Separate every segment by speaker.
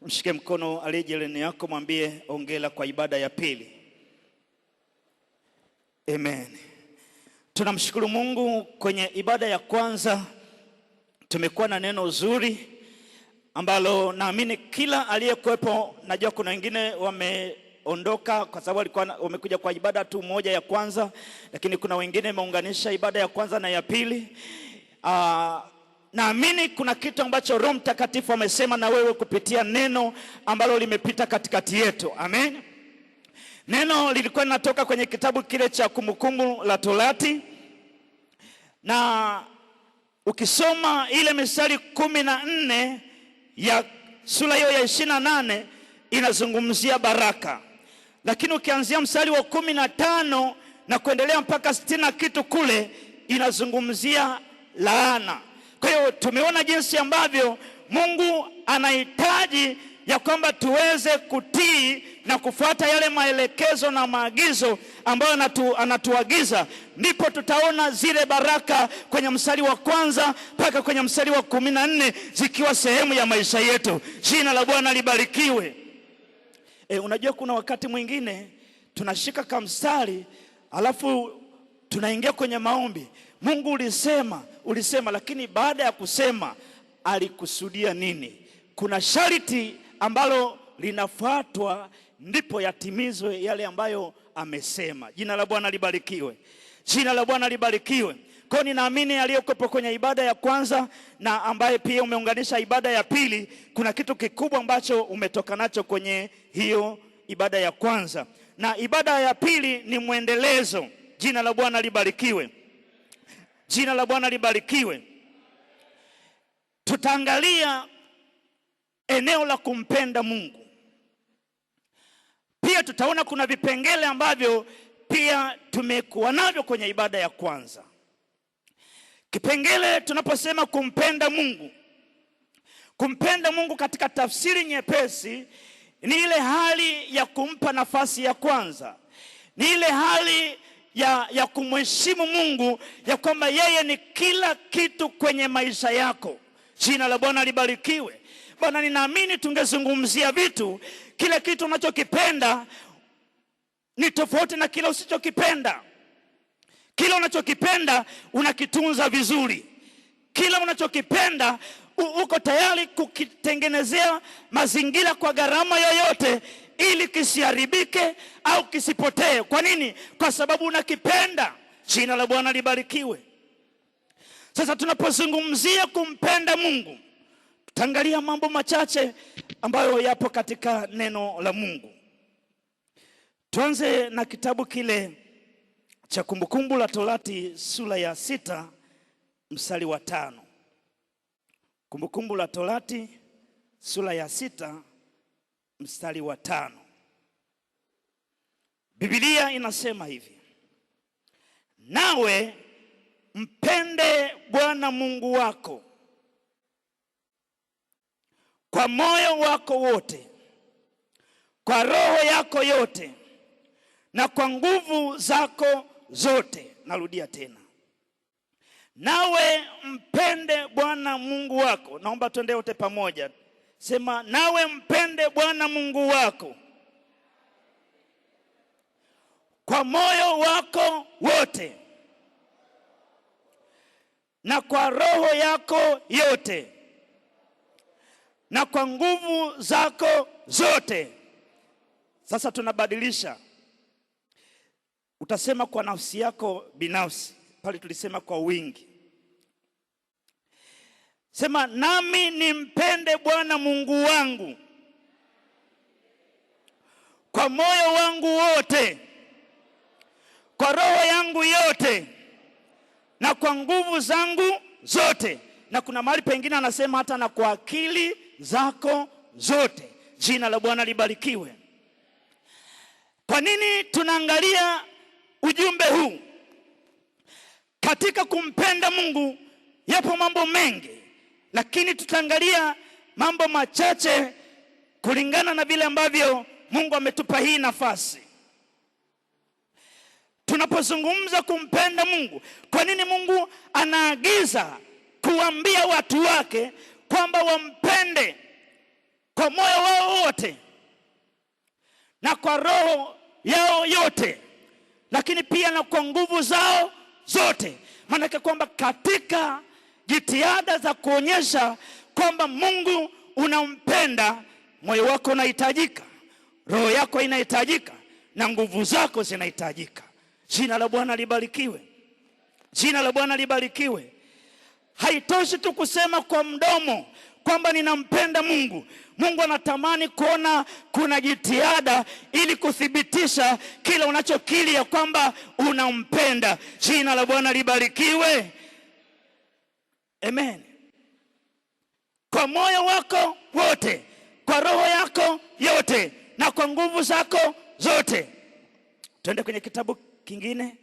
Speaker 1: Mshike mkono aliye jirani yako, mwambie hongera kwa ibada ya pili. Amen. Tunamshukuru Mungu, kwenye ibada ya kwanza tumekuwa na neno zuri ambalo naamini kila aliyekuepo, najua kuna wengine wameondoka kwa sababu walikuwa wamekuja kwa ibada tu moja ya kwanza, lakini kuna wengine wameunganisha ibada ya kwanza na ya pili. Naamini kuna kitu ambacho Roho Mtakatifu amesema na wewe kupitia neno ambalo limepita katikati yetu. Amen. Neno lilikuwa linatoka kwenye kitabu kile cha Kumbukumbu la Torati, na ukisoma ile mistari 14 ya sura hiyo ya 28 inazungumzia baraka, lakini ukianzia mstari wa 15 na kuendelea mpaka 60 kitu kule inazungumzia laana. Kwa hiyo tumeona jinsi ambavyo Mungu anahitaji ya kwamba tuweze kutii na kufuata yale maelekezo na maagizo ambayo anatuagiza, ndipo tutaona zile baraka kwenye mstari wa kwanza mpaka kwenye mstari wa 14 zikiwa sehemu ya maisha yetu. Jina la Bwana libarikiwe. Unajua kuna wakati mwingine tunashika kamstari alafu tunaingia kwenye maombi. Mungu ulisema, lakini baada ya kusema alikusudia nini? Kuna sharti ambalo linafuatwa ndipo yatimizwe yale ambayo amesema. Jina la Bwana libarikiwe. Jina la Bwana libarikiwe. Kwa ninaamini aliyokuwepo kwenye ibada ya kwanza na ambaye pia umeunganisha ibada ya pili, kuna kitu kikubwa ambacho umetoka nacho kwenye hiyo ibada ya kwanza, na ibada ya pili ni mwendelezo. Jina la Bwana libarikiwe. Jina la Bwana libarikiwe. Tutaangalia eneo la kumpenda Mungu. Pia tutaona kuna vipengele ambavyo pia tumekuwa navyo kwenye ibada ya kwanza. Kipengele tunaposema kumpenda Mungu. Kumpenda Mungu katika tafsiri nyepesi ni ile hali ya kumpa nafasi ya kwanza. Ni ile hali ya kumheshimu Mungu, ya kwamba yeye ni kila kitu kwenye maisha yako. Jina la Bwana libarikiwe. Bwana, ninaamini tungezungumzia vitu, kila kitu unachokipenda ni tofauti na kila usichokipenda. Kila unachokipenda unakitunza vizuri. Kila unachokipenda uko tayari kukitengenezea mazingira kwa gharama yoyote ili kisiharibike au kisipotee. Kwa nini? Kwa sababu unakipenda. Jina la Bwana libarikiwe. Sasa tunapozungumzia kumpenda Mungu, tutaangalia mambo machache ambayo yapo katika neno la Mungu. Tuanze na kitabu kile cha Kumbukumbu la Torati sura ya 6 mstari wa 5. Kumbukumbu la Torati sura ya 6 mstari wa 5. Biblia inasema hivi: nawe mpende Bwana Mungu wako kwa moyo wako wote, kwa roho yako yote, na kwa nguvu zako zote. Narudia tena, nawe mpende Bwana Mungu wako. Naomba tuende wote pamoja. Sema, nawe mpende Bwana Mungu wako kwa moyo wako wote, na kwa roho yako yote, na kwa nguvu zako zote. Sasa tunabadilisha. Utasema kwa nafsi yako binafsi, pale tulisema kwa wingi. Sema, nami nimpende Bwana Mungu wangu kwa moyo wangu wote, kwa roho yangu yote, na kwa nguvu zangu zote. Na kuna mahali pengine anasema hata na kwa akili zako zote. Jina la Bwana libarikiwe. Kwa nini tunaangalia ujumbe huu? Katika kumpenda Mungu yapo mambo mengi, lakini tutaangalia mambo machache kulingana na vile ambavyo Mungu ametupa hii nafasi. Tunapozungumza kumpenda Mungu, kwa nini Mungu anaagiza kuambia watu wake kwamba wampende kwa moyo wao wote na kwa roho yao yote, lakini pia na kwa nguvu zao zote. Maana kwamba katika jitihada za kuonyesha kwamba Mungu unampenda, moyo wako unahitajika, roho yako inahitajika, na nguvu zako zinahitajika. Jina la Bwana libarikiwe. Jina la Bwana libarikiwe. Haitoshi tu kusema kwa mdomo kwamba ninampenda Mungu. Mungu anatamani kuona kuna jitihada ili kuthibitisha kila unachokiri ya kwamba unampenda. Jina la Bwana libarikiwe. Amen. Kwa moyo wako wote, kwa roho yako yote, na kwa nguvu zako zote. Tuende kwenye kitabu kingine,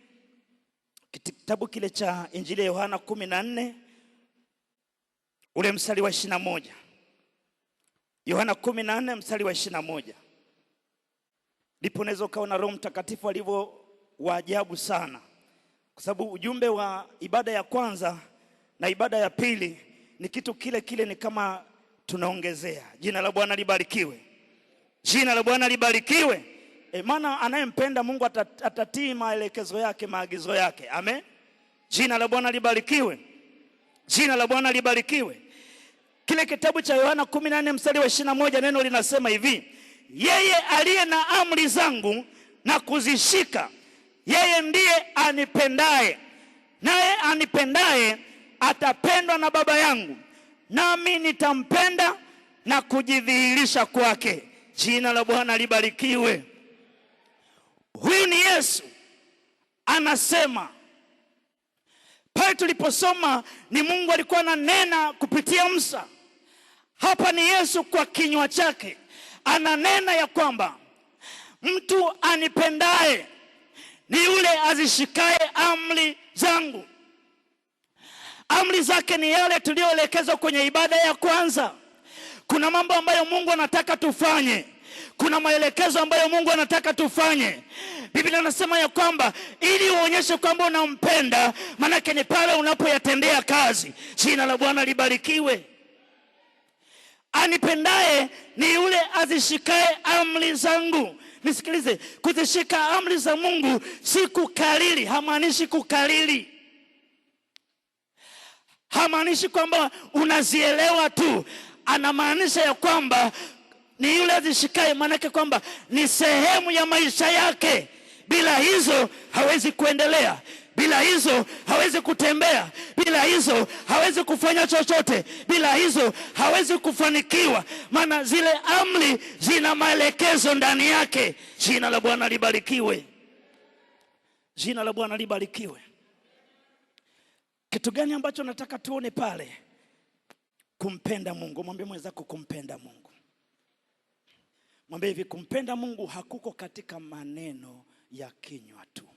Speaker 1: kitabu kile cha Injili ya Yohana 14 ule mstari wa 21. Yohana 14 mstari wa 21. Ndipo unaweza ukaona Roho Mtakatifu alivyo wa ajabu sana, kwa sababu ujumbe wa ibada ya kwanza na ibada ya pili ni kitu kile kile, ni kama tunaongezea. Jina la Bwana libarikiwe. Jina la Bwana libarikiwe. Maana anayempenda Mungu atatii maelekezo yake, maagizo yake. Amen. Jina la Bwana libarikiwe. Jina la Bwana libarikiwe. Kile kitabu cha Yohana 14 mstari wa 21, neno linasema hivi: yeye aliye na amri zangu na kuzishika, yeye ndiye anipendaye, naye anipendaye atapendwa na Baba yangu, nami nitampenda na kujidhihirisha kwake. Jina la Bwana libarikiwe. Huyu ni Yesu anasema. Pale tuliposoma ni Mungu alikuwa ananena kupitia Musa. Hapa ni Yesu kwa kinywa chake ananena ya kwamba mtu anipendaye ni yule azishikaye amri zangu. Amri zake ni yale tulioelekezwa kwenye ibada ya kwanza. Kuna mambo ambayo Mungu anataka tufanye, kuna maelekezo ambayo Mungu anataka tufanye. Biblia inasema ya kwamba ili uonyeshe kwamba unampenda, manake ni pale unapoyatendea kazi. Jina la Bwana libarikiwe. Anipendaye ni yule azishikaye amri zangu. Nisikilize, kuzishika amri za Mungu si kukariri. Hamaanishi kukariri, hamaanishi kwamba unazielewa tu. Anamaanisha ya kwamba ni yule azishikaye, manake kwamba ni sehemu ya maisha yake. Bila hizo hawezi kuendelea, bila hizo hawezi kutembea, bila hizo hawezi kufanya chochote, bila hizo hawezi kufanikiwa, maana zile amri zina maelekezo ndani yake. Jina la Bwana libarikiwe. Jina la Bwana libarikiwe. Kitu gani ambacho nataka tuone pale? Kumpenda Mungu. Mwambie mwenzako kumpenda Mungu. Mwambie hivi, kumpenda Mungu hakuko katika maneno ya kinywa tu,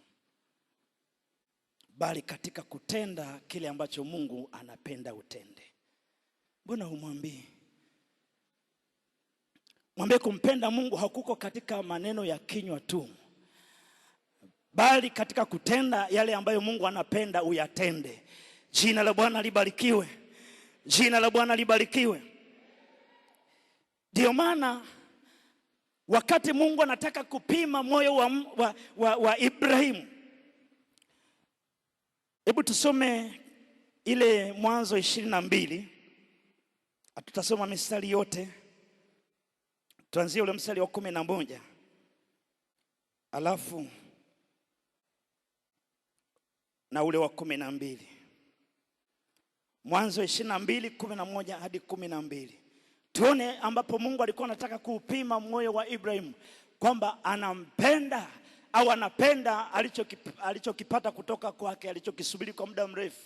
Speaker 1: bali katika kutenda kile ambacho Mungu anapenda utende. Mbona humwambii? Mwambie kumpenda Mungu hakuko katika maneno ya kinywa tu, bali katika kutenda yale ambayo Mungu anapenda uyatende. Jina la Bwana libarikiwe. Jina la Bwana libarikiwe. Ndio maana wakati Mungu anataka kupima moyo wa Ibrahimu, hebu tusome ile Mwanzo 22. Hatutasoma mistari yote, tuanzie ule mstari wa 11 alafu na ule wa 12. Mwanzo 22:11 hadi 12. Tuone ambapo Mungu alikuwa anataka kuupima moyo wa Ibrahimu, kwamba anampenda au anapenda alichokipata kutoka kwake, alichokisubiri kwa muda mrefu.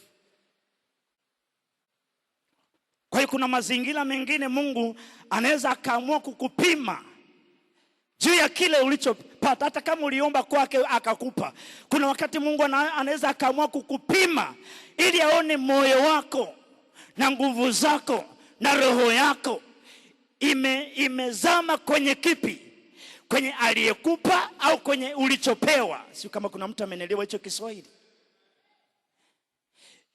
Speaker 1: Kwa hiyo kuna mazingira mengine Mungu anaweza akaamua kukupima juu ya kile ulichopata, hata kama uliomba kwake akakupa. Kuna wakati Mungu anaweza akaamua kukupima ili aone moyo wako na nguvu zako na roho yako imezama kwenye kipi, kwenye aliyekupa au kwenye ulichopewa. Sio kama kuna mtu amenelewa hicho Kiswahili.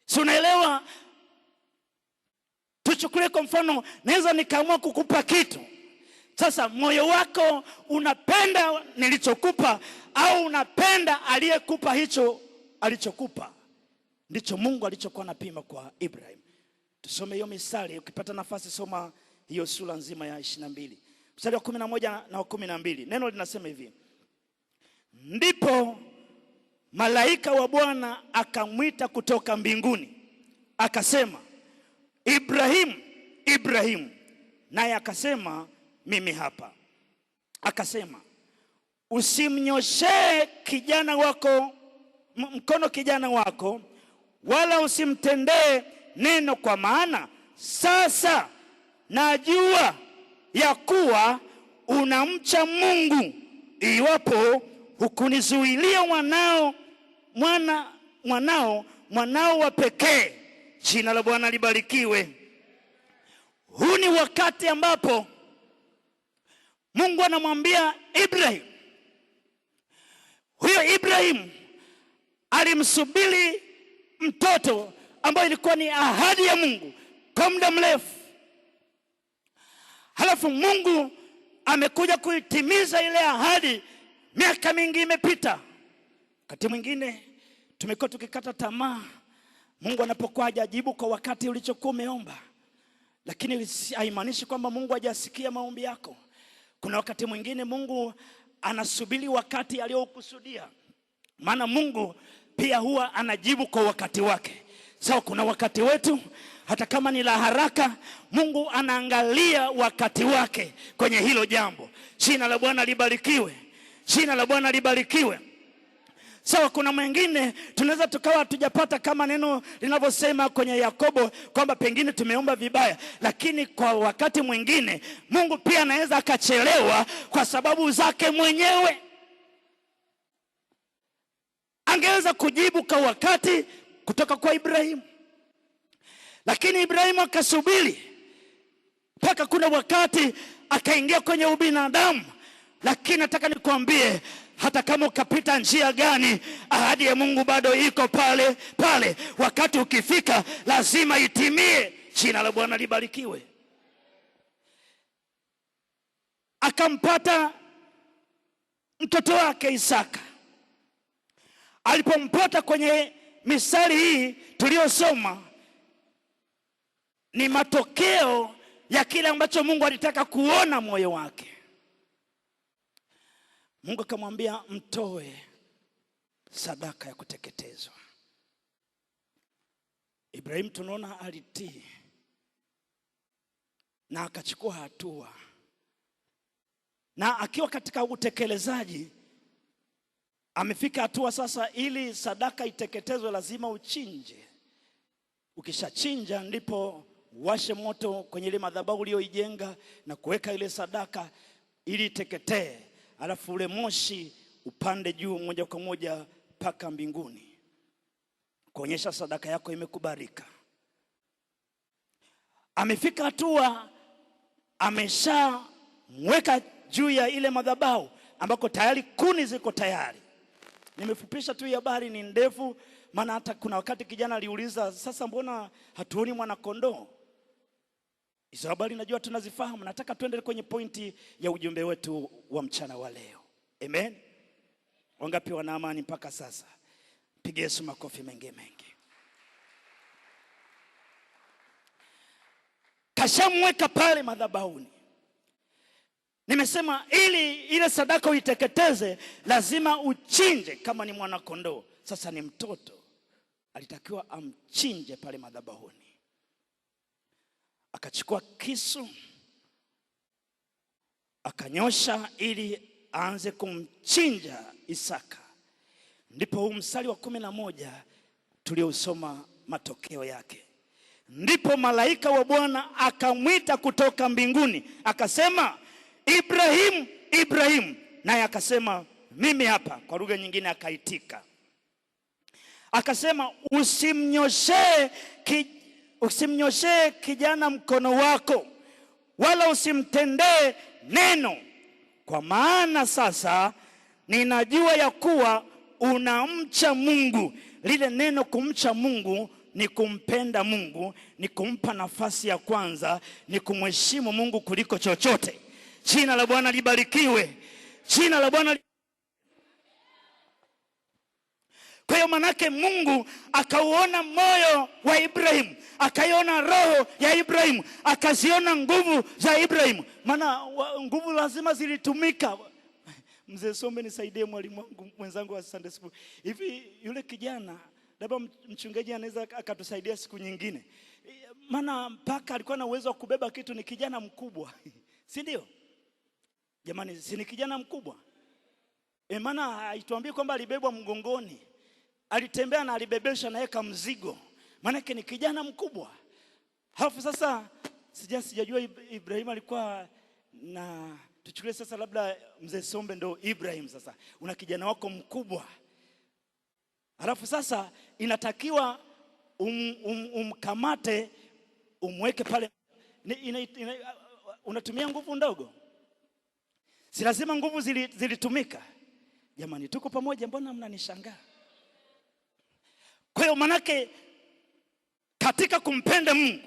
Speaker 1: Si unaelewa? Tuchukulie kwa mfano, naweza nikaamua kukupa kitu Sasa moyo wako unapenda nilichokupa au unapenda aliyekupa hicho alichokupa? Ndicho Mungu alichokuwa anapima kwa Ibrahim. Tusome hiyo mistari, ukipata nafasi soma hiyo sura nzima ya 22. Mstari wa 11 na wa 12. Neno linasema hivi: ndipo malaika wa Bwana akamwita kutoka mbinguni, akasema, Ibrahim, Ibrahim. Naye akasema, mimi hapa. Akasema, usimnyoshee kijana wako mkono kijana wako, wala usimtendee neno, kwa maana sasa najua ya kuwa unamcha Mungu, iwapo hukunizuilia mwanao wa pekee. Jina la Bwana libarikiwe. Huu ni wakati ambapo Mungu anamwambia Ibrahim. Huyo Ibrahim alimsubiri mtoto ambayo ilikuwa ni ahadi ya Mungu kwa muda mrefu. Halafu Mungu amekuja kuitimiza ile ahadi. Miaka mingi imepita. Wakati mwingine tumekuwa tukikata tamaa Mungu anapokuwa hajajibu kwa wakati ulichokuwa umeomba. Lakini haimaanishi kwamba Mungu hajasikia maombi yako. Kuna wakati mwingine Mungu anasubiri wakati aliokusudia. Maana Mungu pia huwa anajibu kwa wakati wake. Sawa, kuna wakati wetu hata kama ni la haraka, Mungu anaangalia wakati wake kwenye hilo jambo. Jina la Bwana libarikiwe. Jina la Bwana libarikiwe. Sawa, kuna mwingine tunaweza tukawa hatujapata kama neno linavyosema kwenye Yakobo kwamba pengine tumeomba vibaya, lakini kwa wakati mwingine Mungu pia anaweza akachelewa kwa sababu zake mwenyewe. Angeweza kujibu kwa wakati kutoka kwa Ibrahim, lakini Ibrahim akasubiri mpaka kuna wakati akaingia kwenye ubinadamu. Lakini nataka nikwambie, hata kama ukapita njia gani, ahadi ya Mungu bado iko pale pale. Wakati ukifika lazima itimie. Jina la Bwana libarikiwe. Akampata mtoto wake Isaka. Alipompata kwenye misali hii tuliyosoma, ni matokeo ya kile ambacho Mungu alitaka kuona moyo wake. Mungu akamwambia mtoe sadaka ya kuteketezwa. Ibrahim tunaona alitii na akachukua hatua, na akiwa katika utekelezaji amefika hatua sasa, ili sadaka iteketezwe lazima uchinje. Ukishachinja ndipo washe moto kwenye ile madhabahu uliyoijenga na kuweka ile sadaka ili iteketee. Alafu ule moshi upande juu moja kwa moja mpaka mbinguni, kuonyesha sadaka yako imekubalika. Amefika hatua ameshamweka juu ya ile madhabahu ambako tayari kuni ziko tayari. Nimefupisha tu habari, ni ndefu, maana hata kuna wakati kijana aliuliza, sasa mbona hatuoni mwana kondoo? Hizo habari najua tunazifahamu. Nataka tuendelee kwenye pointi ya ujumbe wetu wa mchana wa leo. Amen. Wangapi wana amani mpaka sasa? Pigie Yesu makofi mengi mengi. Kashamweka pale madhabahuni. Nimesema ili ile sadaka uiteketeze lazima uchinje. Kama ni mwana kondoo, sasa ni mtoto, alitakiwa amchinje pale madhabahuni. Akachukua kisu akanyosha ili aanze kumchinja Isaka. Ndipo huu mstari wa 11 tuliosoma matokeo yake. Ndipo malaika wa Bwana akamwita kutoka mbinguni, akasema, Ibrahim, Ibrahim. Naye akasema, mimi hapa. Kwa lugha nyingine akaitika, akasema, usimnyoshee kijana mkono wako, wala usimtendee neno, kwa maana sasa ninajua ya kuwa unamcha Mungu. Lile neno kumcha Mungu ni kumpenda Mungu, ni kumpa nafasi ya kwanza, ni kumheshimu Mungu kuliko chochote. Jina la Bwana libarikiwe. Jina la Bwana. Kwa hiyo manake Mungu akauona moyo wa Ibrahimu, akaiona roho ya Ibrahimu, akaziona nguvu za Ibrahimu. Maana nguvu lazima zilitumika. Mzee Sombe, nisaidie mwalimu mwenzangu wa Sunday School. Hivi yule kijana, labda mchungaji anaweza akatusaidia siku nyingine. Maana mpaka alikuwa na uwezo wa kubeba kitu, ni kijana mkubwa. Si ndio? Jamani, si ni kijana mkubwa? Maana haituambii kwamba alibebwa mgongoni. Alitembea na alibebesha na yeka mzigo. Maana yake ni kijana mkubwa. Halafu sasa sijajua Ibrahim alikuwa na, tuchukulie sasa labda mzee Sombe ndo Ibrahim sasa. Una kijana wako mkubwa. Halafu sasa inatakiwa umkamate, umweke pale. Unatumia nguvu ndogo. Si lazima nguvu zilitumika. Jamani, tuko pamoja, mbona mnanishangaa? Kwa hiyo manake katika kumpenda Mungu,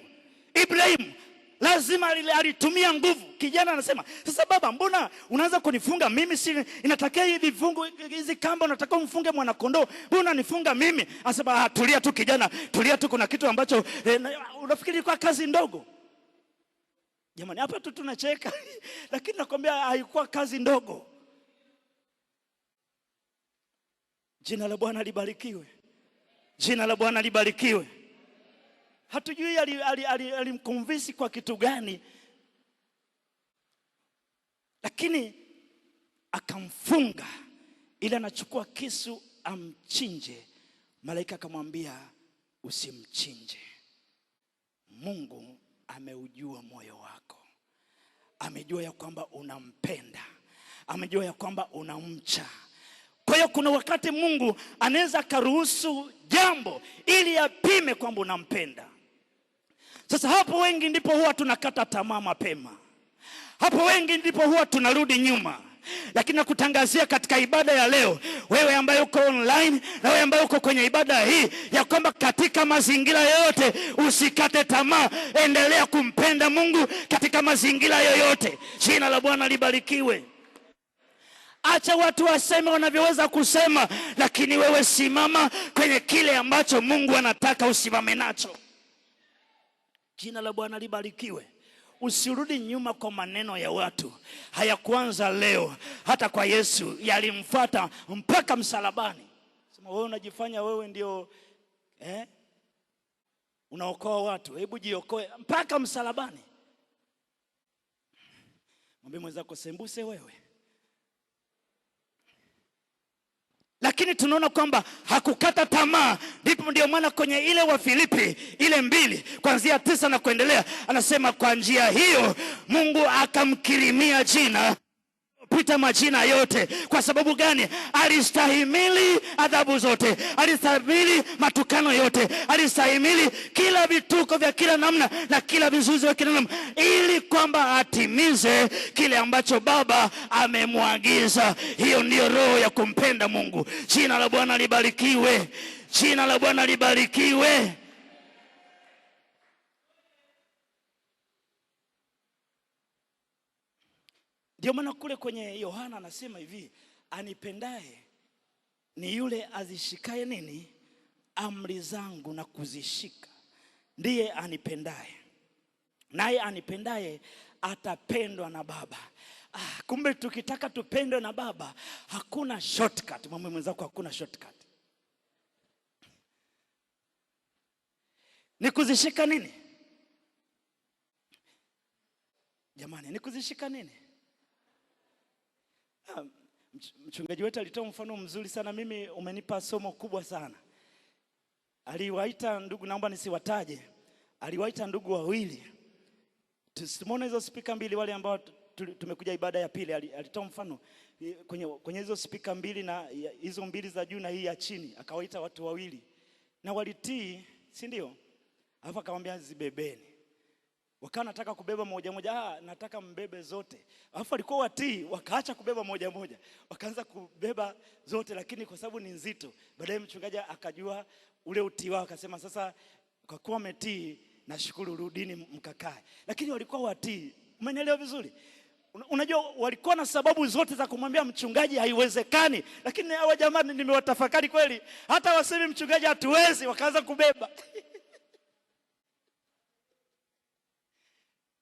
Speaker 1: Ibrahim lazima alitumia nguvu. Kijana anasema, sasa baba, mbona unaanza kunifunga mimi? Si inatakia hivi vifungo, hizi kamba unataka umfunge mwana kondoo, mbona nifunga mimi? Anasema, tulia tu kijana, tulia tu, kuna kitu ambacho unafikiri kwa kazi ndogo. Jamani, hapa tu tunacheka lakini nakwambia haikuwa kazi ndogo. Jina la Bwana libarikiwe. Jina la Bwana libarikiwe. Hatujui alimkonvinsi kwa kitu gani, lakini akamfunga ili anachukua kisu amchinje. Malaika akamwambia, usimchinje. Mungu ameujua moyo wako. Amejua ya kwamba unampenda. Amejua ya kwamba unamcha. Kwa hiyo kuna wakati Mungu anaweza karuhusu jambo ili apime kwamba unampenda. Sasa hapo wengi ndipo huwa tunakata tamaa mapema. Hapo wengi ndipo huwa tunarudi nyuma. Lakini nakutangazia katika ibada ya leo, wewe ambaye uko online na wewe ambaye uko kwenye ibada hii, ya kwamba katika mazingira yoyote usikate tamaa. Endelea kumpenda Mungu katika mazingira yoyote. Jina la Bwana libarikiwe. Acha watu waseme wanavyoweza kusema, lakini wewe simama kwenye kile ambacho Mungu anataka usimame nacho. Jina la Bwana libarikiwe. Usirudi nyuma kwa maneno ya watu. Hayakuanza leo, hata kwa Yesu yalimfuata mpaka msalabani. Sema wewe unajifanya wewe ndio unaokoa watu. Hebu jiokoe mpaka msalabani. Mwambie mwenzako, sembuse wewe. Lakini tunaona kwamba hakukata tamaa. Ndipo ndio maana kwenye ile wa Filipi ile 2 kuanzia 9 na kuendelea anasema, kwa njia hiyo Mungu akamkirimia jina pita majina yote. Kwa sababu gani? Alistahimili adhabu zote, alistahimili matukano yote, alistahimili kila vituko vya kila namna na kila vizuizi vya kila namna, ili kwamba atimize kile ambacho Baba amemwagiza. Hiyo ndiyo roho ya kumpenda Mungu. Jina la Bwana libarikiwe. Jina la Bwana libarikiwe. Ndio maana kule kwenye Yohana anasema hivi, anipendaye ni yule azishikaye nini? Amri zangu na kuzishika. Ndiye anipendaye. Naye anipendaye atapendwa na Baba. Kumbe tukitaka tupendwe na Baba, hakuna shortcut. Mwambie mwenzako, hakuna shortcut. Ni kuzishika nini? Jamani, ni kuzishika nini? Mchungaji wetu alitoa mfano mzuri sana. Mimi umenipa somo kubwa sana. Aliwaita ndugu, naomba nisiwataje. Aliwaita ndugu wawili. Tusimone hizo speaker 2 wale ambao tumekuja ibada ya pili. Alitoa mfano kwenye hizo speaker 2 na hizo 2 za juu na hii ya chini. Akawaita watu wawili. Na walitii, si ndio? Alafu akamwambia zibebeni. Wakawa nataka kubeba moja moja, nataka mbebe zote. Alafu walikuwa watii, wakaacha kubeba moja moja, wakaanza kubeba zote, lakini kwa sababu ni nzito. Baadaye mchungaji akajua ule utii wao, akasema sasa kwa kuwa umetii, nashukuru, rudini mkakae. Lakini walikuwa watii. Umenielewa vizuri? Unajua walikuwa na sababu zote za kumwambia mchungaji haiwezekani, lakini hawa jamani nimewatafakari kweli, hata wasemi mchungaji hatuwezi, wakaanza kubeba.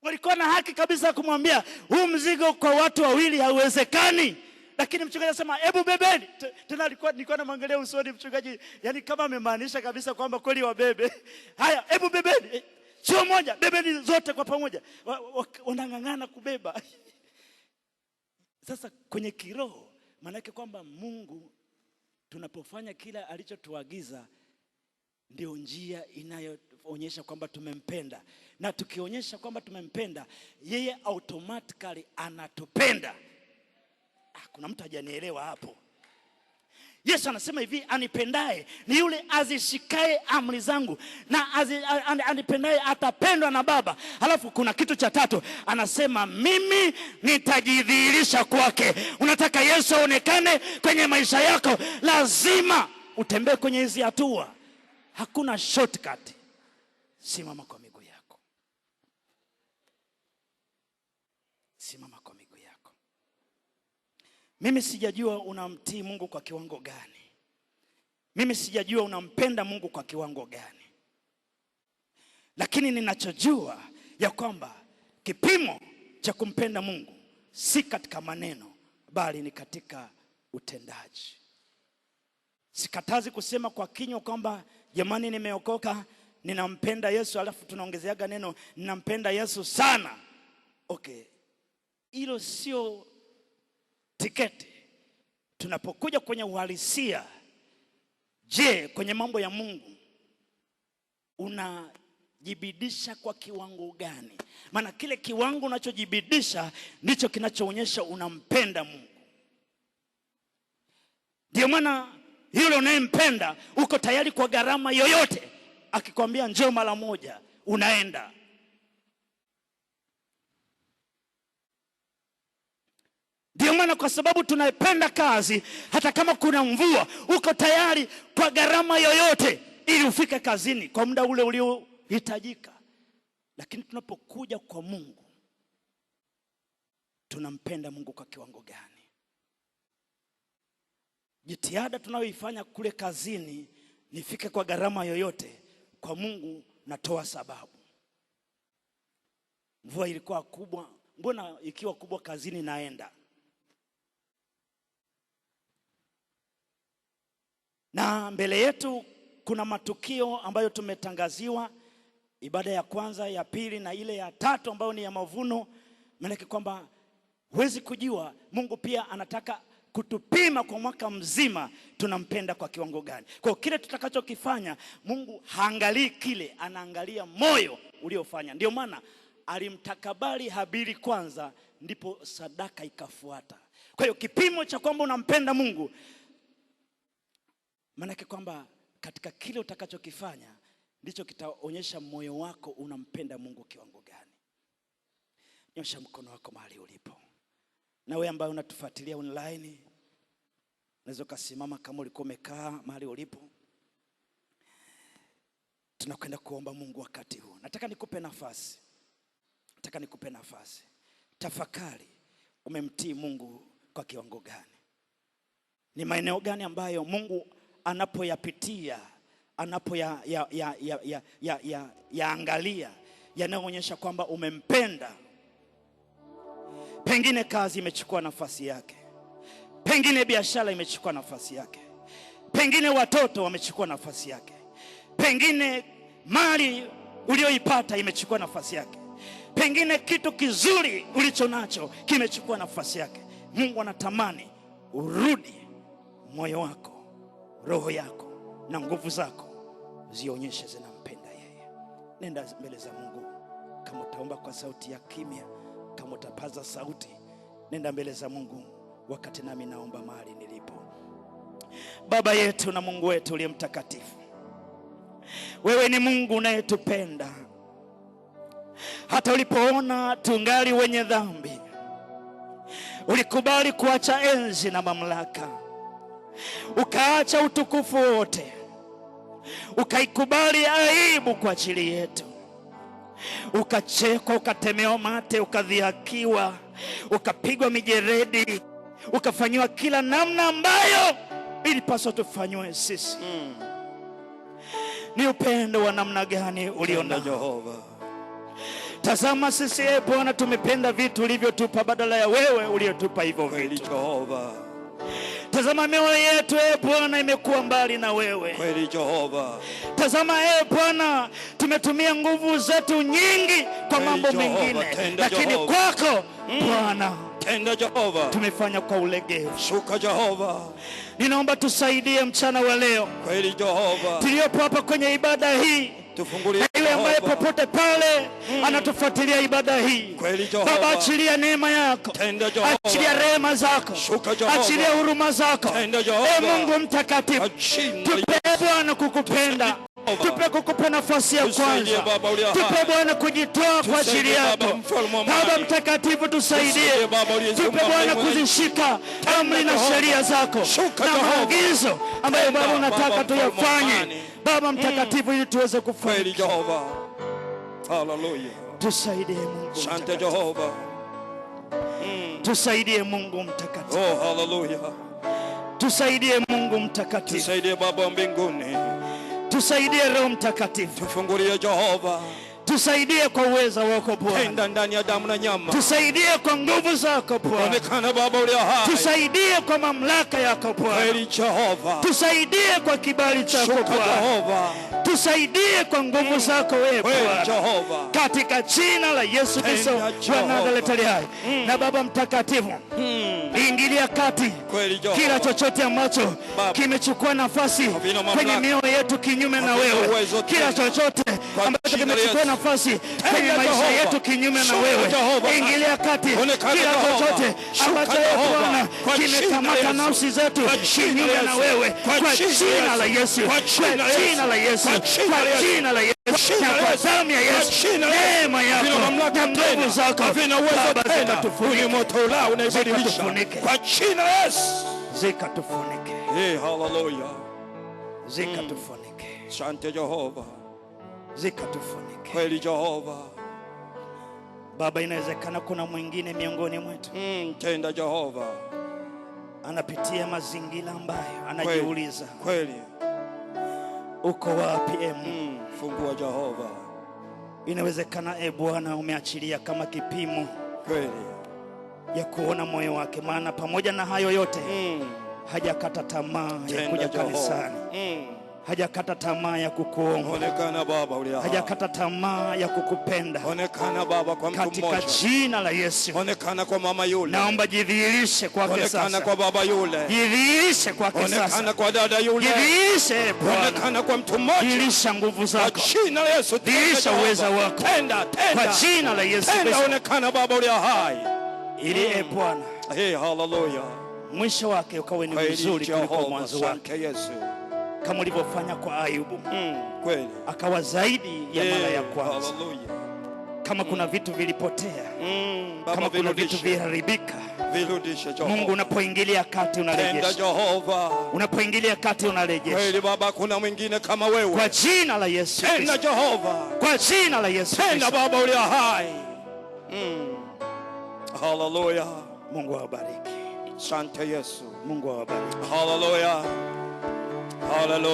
Speaker 1: Walikuwa na haki kabisa kumwambia huu mzigo kwa watu wawili hauwezekani, lakini mchungaji anasema hebu bebeni. Tena nilikuwa namwangalia usoni mchungaji, yani kama amemaanisha kabisa kwamba kweli wabebe. Haya, hebu bebeni. Sio moja, bebeni zote kwa pamoja. Wanang'ang'ana kubeba. Sasa kwenye kiroho, maana yake kwamba Mungu tunapofanya kila alichotuagiza ndio njia inayoonyesha kwamba tumempenda. Na tukionyesha kwamba tumempenda, yeye automatically anatupenda. Kuna mtu hajanielewa hapo. Yesu anasema hivi, anipendaye ni yule azishikae amri zangu, na anipendaye atapendwa na Baba. Halafu kuna kitu cha tatu, anasema mimi nitajidhihirisha kwake. Unataka Yesu aonekane kwenye maisha yako, lazima utembee kwenye hizi hatua. Hakuna shortcut. Simama kwa miguu yako. Simama kwa miguu yako. Mimi sijajua unamtii Mungu kwa kiwango gani. Mimi sijajua unampenda Mungu kwa kiwango gani. Lakini ninachojua ya kwamba kipimo cha kumpenda Mungu si katika maneno, bali ni katika utendaji. Sikatazi kusema kwa kinywa kwamba jamani nimeokoka, ninampenda Yesu, alafu tunaongezeaga neno ninampenda Yesu sana. Okay. Hilo sio tiketi. Tunapokuja kwenye uhalisia, je, kwenye mambo ya Mungu unajibidisha kwa kiwango gani? Maana kile kiwango unachojibidisha ndicho kinachoonyesha unampenda Mungu. Ndio maana yule unayempenda uko tayari kwa gharama yoyote. Akikwambia njoo mara moja, unaenda. Ndio maana kwa sababu tunaipenda kazi, hata kama kuna mvua, uko tayari kwa gharama yoyote ili ufike kazini kwa muda ule uliohitajika. Lakini tunapokuja kwa Mungu, tunampenda Mungu kwa kiwango gani? Jitihada tunayoifanya kule kazini, nifike kwa gharama yoyote. Kwa Mungu natoa sababu. Mvua ilikuwa kubwa, mbona ikiwa kubwa kazini naenda? Na mbele yetu kuna matukio ambayo tumetangaziwa, ibada ya kwanza, ya pili na ile ya tatu ambayo ni ya mavuno. Maana kwamba huwezi kujua Mungu pia anataka kutupima kwa mwaka mzima tunampenda kwa kiwango gani. Kwa kile tutakachokifanya, Mungu haangalii kile, anaangalia moyo uliofanya. Ndio maana alimtakabali Habili kwanza, ndipo sadaka ikafuata. Kwa hiyo kipimo cha kwamba unampenda Mungu, maana kwamba katika kile utakachokifanya ndicho kitaonyesha moyo wako unampenda Mungu kiwango gani. Nyosha mkono wako mahali ulipo. Na wewe ambaye unatufuatilia online, unaweza kusimama kama ulikuwa umekaa mahali ulipo. Tunakwenda kuomba Mungu wakati huu. Nataka nikupe nafasi. Tafakari, umemtii Mungu kwa kiwango gani? Ni maeneo gani ambayo Mungu anapoyapitia, anapoyaangalia, yanaonyesha kwamba umempenda? Pengine kazi imechukua nafasi yake. Pengine biashara imechukua nafasi yake. Pengine watoto wamechukua nafasi yake. Pengine mali ulioipata imechukua nafasi yake. Pengine kitu kizuri ulicho nacho kimechukua nafasi yake. Mungu anatamani urudi, moyo wako, roho yako na nguvu zako zionyeshe zinampenda yeye. Nenda mbele za Mungu. Kama utaomba kwa sauti ya kimya, kama utapaza sauti, nenda mbele za Mungu wakati nami naomba mahali nilipo. Baba yetu na Mungu wetu uliye mtakatifu, wewe ni Mungu unayetupenda. Hata ulipoona tungali wenye dhambi, ulikubali kuacha enzi na mamlaka, ukaacha utukufu wote, ukaikubali aibu kwa ajili yetu. Ukachekwa, ukatemewa mate, ukadhihakiwa, ukapigwa mijeredi, ukafanyiwa kila namna ambayo ilipaswa tufanywe sisi. Ni upendo wa namna gani ulionao
Speaker 2: Jehova?
Speaker 1: Tazama sisi Bwana tumependa vitu ulivyotupa badala ya wewe uliotupa hivyo vitu.
Speaker 2: Jehova,
Speaker 1: tazama mioyo yetu Bwana imekuwa mbali na wewe.
Speaker 2: kweli Jehova.
Speaker 1: Tazama Bwana tumetumia nguvu zetu nyingi kwa mambo mengine, lakini kwako Bwana
Speaker 2: tenda Jehova,
Speaker 1: tumefanya kwa ulegevu.
Speaker 2: shuka Jehova.
Speaker 1: Ninaomba tusaidie mchana wa leo,
Speaker 2: kweli Jehova,
Speaker 1: tuliopo hapa kwenye ibada hii,
Speaker 2: tufungulie
Speaker 1: yule ambaye popote pale anatufuatilia ibada hii.
Speaker 2: kweli Jehova,
Speaker 1: Baba, achilia neema yako,
Speaker 2: tenda Jehova,
Speaker 1: achilia rehema zako,
Speaker 2: shuka Jehova,
Speaker 1: achilia huruma zako.
Speaker 2: tenda Jehova.
Speaker 1: Mungu mtakatifu, tupe Bwana kukupenda, tupe kukupa nafasi ya kwanza, tupe Bwana kujitoa kwa ajili yako. Baba mtakatifu, tusaidie, tupe Bwana kuzishika amri na sheria zako na maagizo ambayo Baba unataka tuyafanye, Baba mtakatifu, ili tuweze kufanya.
Speaker 2: kweli Jehova. Haleluya,
Speaker 1: Tusaidie Mungu
Speaker 2: asante
Speaker 1: mtakatifu,
Speaker 2: Jehova.
Speaker 1: tusaidie Mungu mtakatifu,
Speaker 2: Oh, haleluya,
Speaker 1: tusaidie Mungu mtakatifu,
Speaker 2: tusaidie Baba mbinguni,
Speaker 1: tusaidie Roho Mtakatifu,
Speaker 2: tufungulie Jehova,
Speaker 1: tusaidie kwa uweza wako Bwana,
Speaker 2: tenda ndani ya damu na nyama,
Speaker 1: tusaidie kwa nguvu zako Bwana,
Speaker 2: onekana Baba ule hai,
Speaker 1: tusaidie kwa mamlaka yako Bwana,
Speaker 2: kweli Jehova,
Speaker 1: tusaidie kwa kibali chako
Speaker 2: shuka
Speaker 1: Bwana,
Speaker 2: Jehova,
Speaker 1: tusaidie kwa nguvu zako wewe
Speaker 2: kweli
Speaker 1: Bwana,
Speaker 2: Jehova,
Speaker 1: katika jina la Yesu Kristo wa Nazareti hai. Na Baba mtakatifu, ingilia kati
Speaker 2: kweli Jehova,
Speaker 1: kila chochote ambacho kimechukua nafasi kwenye mioyo yetu kinyume na wewe, kila chochote ambacho kimechukua nafasi kwenye maisha yetu kinyume na wewe, ingilia kati kila chochote ambacho Bwana kimekamata nafsi zetu kinyume na wewe, kwa jina la Yesu, kwa jina la Yesu, kwa jina la Yesu, na kwa damu ya Yesu, neema yako na nguvu zako Baba zikatufunike,
Speaker 2: moto ulao unaibadilisha kwa jina la Yesu,
Speaker 1: zikatufunike,
Speaker 2: haleluya,
Speaker 1: zikatufunike,
Speaker 2: asante Jehova,
Speaker 1: zikatufunike.
Speaker 2: kweli Jehova.
Speaker 1: Baba, inawezekana kuna mwingine miongoni mwetu
Speaker 2: tenda Jehova,
Speaker 1: anapitia mazingira ambayo anajiuliza
Speaker 2: kweli,
Speaker 1: uko wapi
Speaker 2: fungua Jehova,
Speaker 1: inawezekana Bwana umeachilia kama kipimo
Speaker 2: kweli
Speaker 1: ya kuona moyo wake, maana pamoja na hayo yote hajakata tamaa ya kuja kanisani, hajakata tamaa ya kukuomba,
Speaker 2: onekana Baba ule hai,
Speaker 1: hajakata tamaa ya kukupenda,
Speaker 2: onekana Baba kwa mtu mmoja,
Speaker 1: katika jina la Yesu,
Speaker 2: onekana kwa mama yule,
Speaker 1: naomba jidhihirishe kwake sasa,
Speaker 2: onekana kwa baba yule,
Speaker 1: jidhihirishe kwake sasa,
Speaker 2: onekana kwa dada yule,
Speaker 1: jidhihirishe Bwana,
Speaker 2: onekana kwa mtu mmoja,
Speaker 1: dhihirisha nguvu zako,
Speaker 2: kwa jina la Yesu,
Speaker 1: dhihirisha uweza wako,
Speaker 2: tenda
Speaker 1: kwa jina la Yesu
Speaker 2: tenda,
Speaker 1: Kristo,
Speaker 2: onekana Baba ule hai,
Speaker 1: ili Bwana
Speaker 2: haleluya,
Speaker 1: mwisho wake ukawe ni mzuri kuliko mwanzo wake,
Speaker 2: Yesu,
Speaker 1: kama ulivyofanya kwa Ayubu,
Speaker 2: kweli
Speaker 1: akawa zaidi ya mara ya kwanza.
Speaker 2: haleluya.
Speaker 1: Kama kuna vitu vilipotea,
Speaker 2: Baba,
Speaker 1: kama kuna vitu viharibika,
Speaker 2: virudishe Jehova,
Speaker 1: Mungu unapoingilia kati
Speaker 2: tenda
Speaker 1: unarejesha,
Speaker 2: Jehova,
Speaker 1: unapoingilia kati unarejesha,
Speaker 2: kweli Baba, kuna mwingine kama wewe,
Speaker 1: kwa jina la Yesu
Speaker 2: tenda
Speaker 1: Kristo,
Speaker 2: Jehova,
Speaker 1: kwa jina la Yesu
Speaker 2: tenda
Speaker 1: Kristo.
Speaker 2: Baba ule hai, haleluya.
Speaker 1: Mungu awabariki,
Speaker 2: Asante Yesu,
Speaker 1: Mungu awabariki.
Speaker 2: haleluya, haleluya.